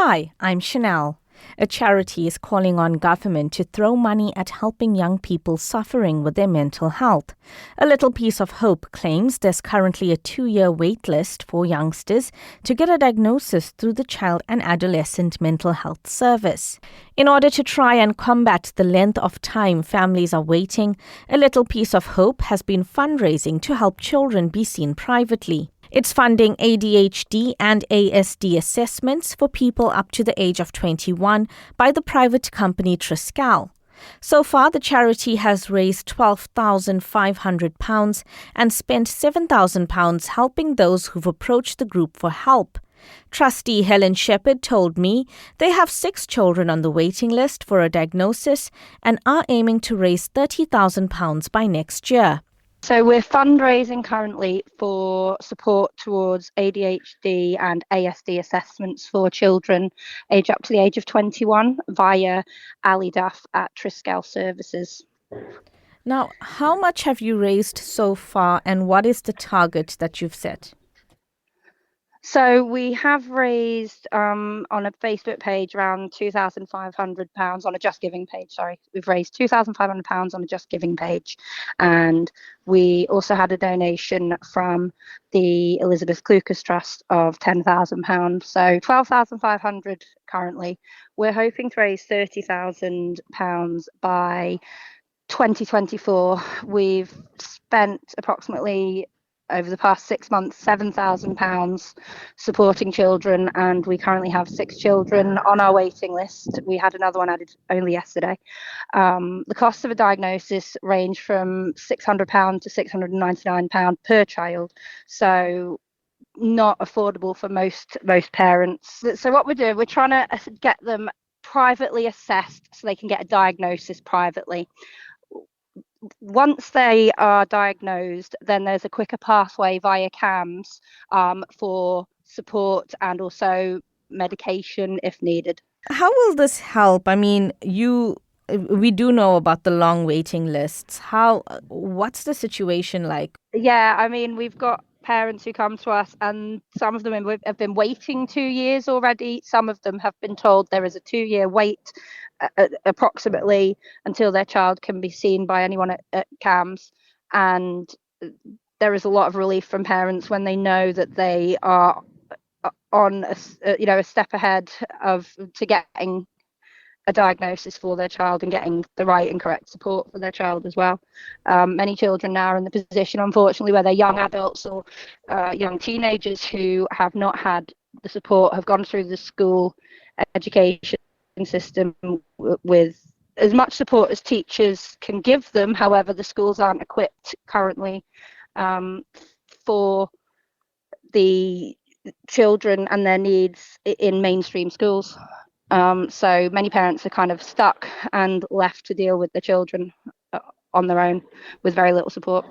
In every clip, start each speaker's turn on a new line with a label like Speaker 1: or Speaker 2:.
Speaker 1: Hi, I'm Chanelle. A charity is calling on government to throw money at helping young people suffering with their mental health. A Little Piece of Hope claims there's currently a 2-year wait list for youngsters to get a diagnosis through the Child and Adolescent Mental Health Service. In order to try and combat the length of time families are waiting, A Little Piece of Hope has been fundraising to help children be seen privately. It's funding ADHD and ASD assessments for people up to the age of 21 by the private company Triscal. So far, the charity has raised £12,500 and spent £7,000 helping those who've approached the group for help. Trustee Helen Sheppard told me they have 6 children on the waiting list for a diagnosis and are aiming to raise £30,000 by next year.
Speaker 2: So we're fundraising currently for support towards ADHD and ASD assessments for children aged up to the age of 21 via Ali Duff at Triscal Services.
Speaker 1: Now, how much have you raised so far and what is the target that you've set?
Speaker 2: So we have raised on a Facebook page around £2,500 on a Just Giving page. We've raised £2,500 on a Just Giving page, and we also had a donation from the Elizabeth Clucas Trust of £10,000. So £12,500 currently. We're hoping to raise £30,000 by 2024. We've spent approximately over the past 6 months, £7,000 supporting children, and we currently have 6 children on our waiting list. We had another one added only yesterday. The costs of a diagnosis range from £600 to £699 per child, so not affordable for most parents. So what we're doing, we're trying to get them privately assessed so they can get a diagnosis privately. Once they are diagnosed, then there's a quicker pathway via CAMS for support and also medication if needed.
Speaker 1: How will this help? I mean, we do know about the long waiting lists. What's the situation like?
Speaker 2: Yeah, I mean, we've got parents who come to us and some of them have been waiting 2 years already. Some of them have been told there is a 2-year wait approximately until their child can be seen by anyone at CAMS, and there is a lot of relief from parents when they know that they are on a step ahead to getting a diagnosis for their child and getting the right and correct support for their child as well. Many children now are in the position, unfortunately, where they're young adults or young teenagers who have not had the support, have gone through the school education system with as much support as teachers can give them. However, the schools aren't equipped currently for the children and their needs in mainstream schools. So many parents are kind of stuck and left to deal with the children on their own with very little support.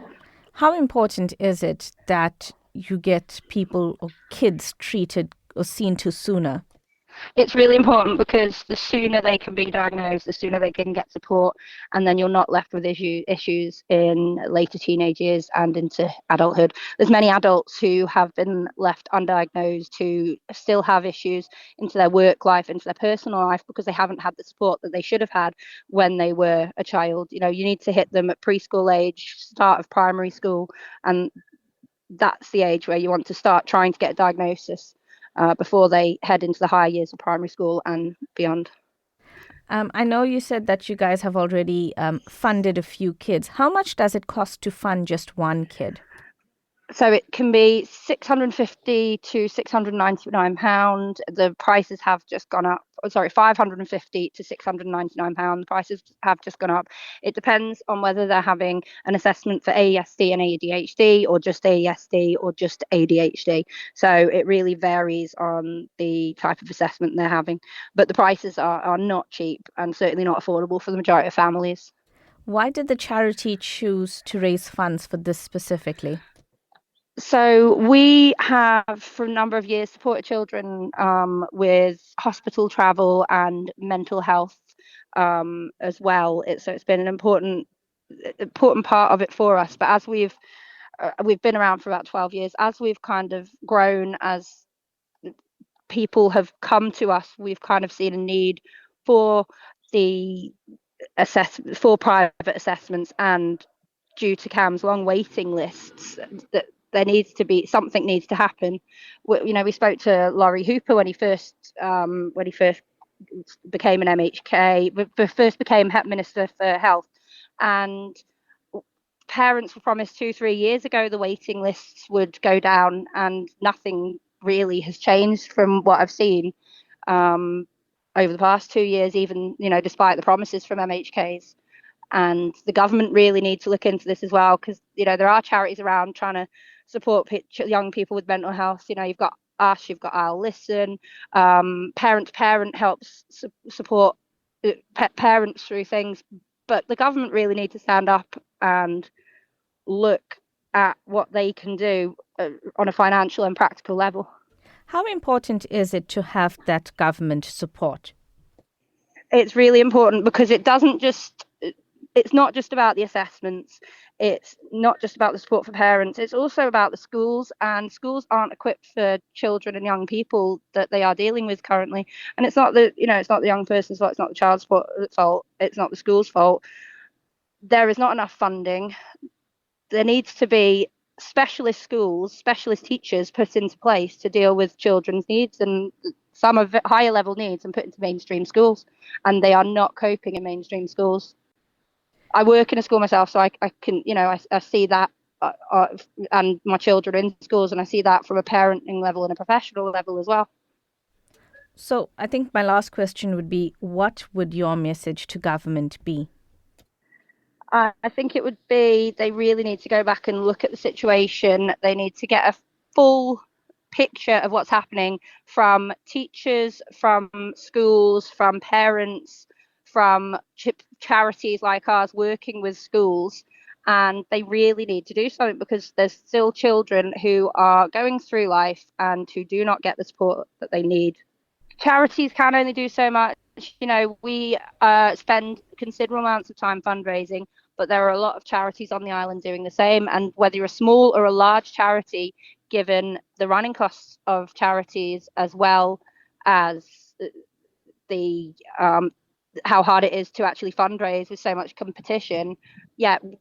Speaker 1: How important is it that you get people or kids treated or seen to sooner?
Speaker 2: It's really important because the sooner they can be diagnosed, the sooner they can get support, and then you're not left with issues in later teenage years and into adulthood. There's many adults who have been left undiagnosed who still have issues into their work life, into their personal life, because they haven't had the support that they should have had when they were a child. You need to hit them at preschool age, start of primary school, and that's the age where you want to start trying to get a diagnosis. Before they head into the higher years of primary school and beyond.
Speaker 1: I know you said that you guys have already funded a few kids. How much does it cost to fund just one kid?
Speaker 2: So it can be £650 to £699. The prices have just gone up. £550 to £699. The prices have just gone up. It depends on whether they're having an assessment for ASD and ADHD or just ASD or just ADHD. So it really varies on the type of assessment they're having. But the prices are not cheap and certainly not affordable for the majority of families.
Speaker 1: Why did the charity choose to raise funds for this specifically?
Speaker 2: So we have, for a number of years, supported children with hospital travel and mental health as well. It's been an important part of it for us. But as we've been around for about 12 years, as we've kind of grown as people have come to us, we've kind of seen a need for for private assessments, and due to CAM's long waiting lists, that there needs to be something needs to happen. We spoke to Laurie Hooper when he first became an MHK, first became Minister for Health, and parents were promised 2-3 years ago the waiting lists would go down, and nothing really has changed from what I've seen over the past 2 years, even despite the promises from MHKs. And the government really needs to look into this as well, because there are charities around trying to support young people with mental health. You've got us, you've got I'll Listen, Parent to Parent helps support parents through things, but the government really need to stand up and look at what they can do on a financial and practical level.
Speaker 1: How important is it to have that government support?
Speaker 2: It's really important, because it's not just about the assessments, it's not just about the support for parents, it's also about the schools, and schools aren't equipped for children and young people that they are dealing with currently. And it's not the young person's fault, it's not the child's fault, it's not the school's fault. There is not enough funding. There needs to be specialist schools, specialist teachers put into place to deal with children's needs, and some of higher level needs, and put into mainstream schools, and they are not coping in mainstream schools. I work in a school myself, so I can, I see that, and my children in schools, and I see that from a parenting level and a professional level as well.
Speaker 1: So I think my last question would be, what would your message to government be?
Speaker 2: I think it would be, they really need to go back and look at the situation. They need to get a full picture of what's happening from teachers, from schools, from parents, from charities like ours working with schools. And they really need to do something, because there's still children who are going through life and who do not get the support that they need. Charities can only do so much. We spend considerable amounts of time fundraising, but there are a lot of charities on the island doing the same. And whether you're a small or a large charity, given the running costs of charities, as well as the how hard it is to actually fundraise with so much competition,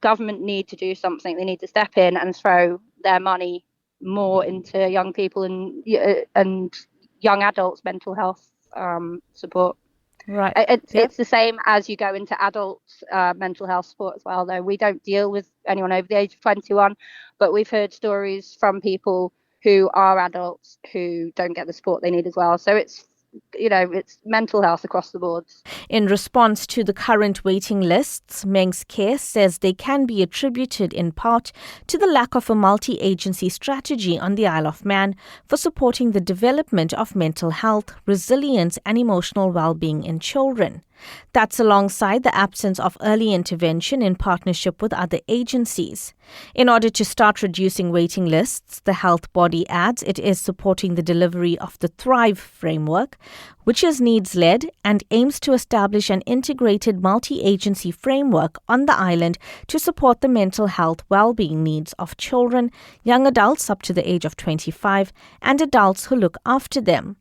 Speaker 2: government need to do something. They need to step in and throw their money more into young people and young adults' mental health support.
Speaker 1: Right.
Speaker 2: It's the same as you go into adults' mental health support as well, though. We don't deal with anyone over the age of 21, but we've heard stories from people who are adults who don't get the support they need as well. So it's mental health across the board.
Speaker 1: In response to the current waiting lists, Mengs Care says they can be attributed in part to the lack of a multi-agency strategy on the Isle of Man for supporting the development of mental health, resilience and emotional well-being in children. That's alongside the absence of early intervention in partnership with other agencies. In order to start reducing waiting lists, the health body adds it is supporting the delivery of the Thrive framework, which is needs-led and aims to establish an integrated multi-agency framework on the island to support the mental health well-being needs of children, young adults up to the age of 25, and adults who look after them.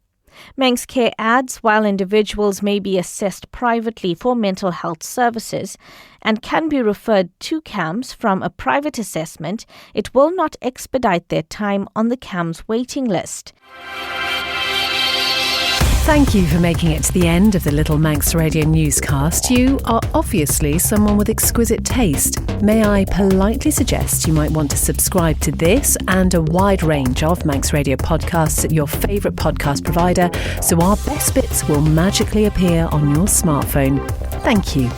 Speaker 1: Mengs Care adds, while individuals may be assessed privately for mental health services and can be referred to CAMS from a private assessment, it will not expedite their time on the CAMS waiting list.
Speaker 3: Thank you for making it to the end of the Little Manx Radio newscast. You are obviously someone with exquisite taste. May I politely suggest you might want to subscribe to this and a wide range of Manx Radio podcasts at your favourite podcast provider, so our best bits will magically appear on your smartphone. Thank you.